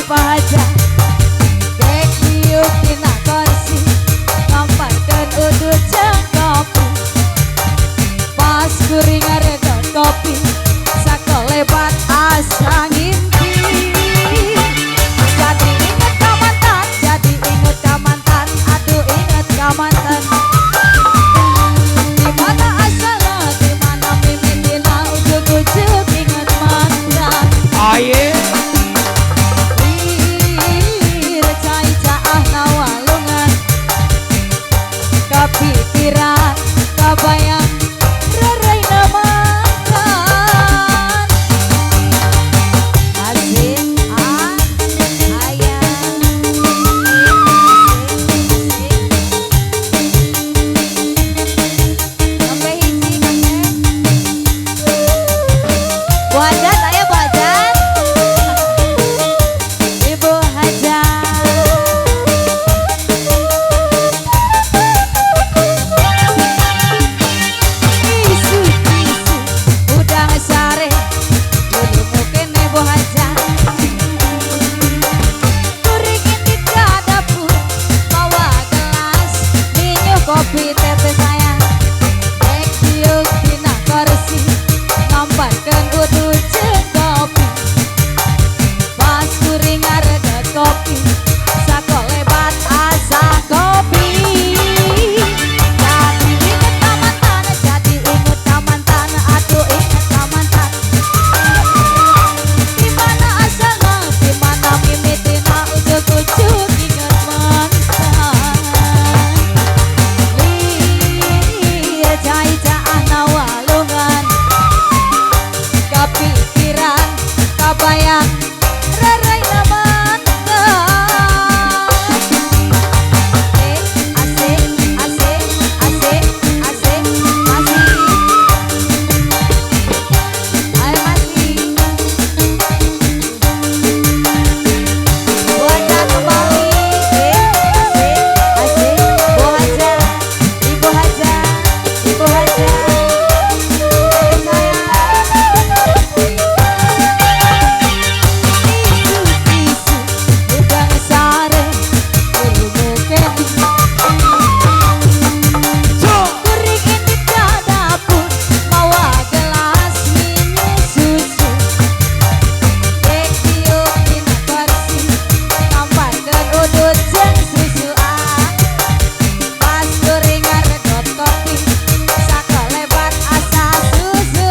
pahaja kek tiup tina kursi ngamparkan udut jeng kopi pas kuring reda kopi sakolebat asa ngimpi jadi inget kamantan aduh inget kamantan dimana asalnya dimana mimitina ujuk-ujuk inget mantan aye kepikiran kebayang reraina mantan asik ayang sampai hiji kakek wajat aya wajat ibu hajat sare dulu mungkin nebo haja kuring ini dapur bawa gelas minum kopi tetes sayang ek tiup tina kursi ngamparkan udut jeng kopi pas kuring reda kopi sakolebat asa kopi jadi inget kamantan aduh inget kamantan dimana asalnya dimana mimitina ujuk-ujuk inget mantan lir jai-jaah nawalungan kepikiran kebayang reraina mantan asik masih ayo masih wajah kembali asik bu haja ibu haja sayang isu udah sare dulu mungkin kuring ini dapur bawa gelas minum susu kek tiup tina kursi ngamparkan udut jeng susuan pas kuring redot kopi sakolebat asa susu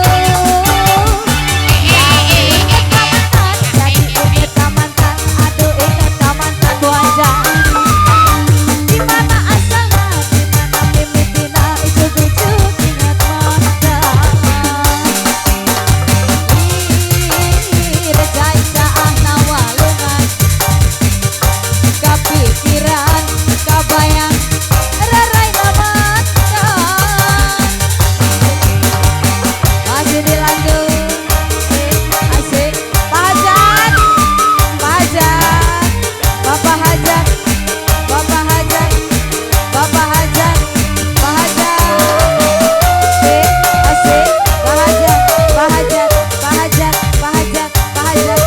jadi inget kamantan aduh inget kamantan wajah dimana asalnya dimana mimitina ujuk-ujuk inget mantan lir jai-jaah nawalungan kepikiran kebayang reraina mantan masih dilanjut asik pahajat bapak hajat asik pahajat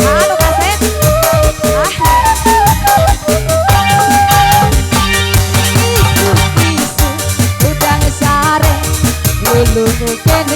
anu kaset isu udah sare dulu mungkin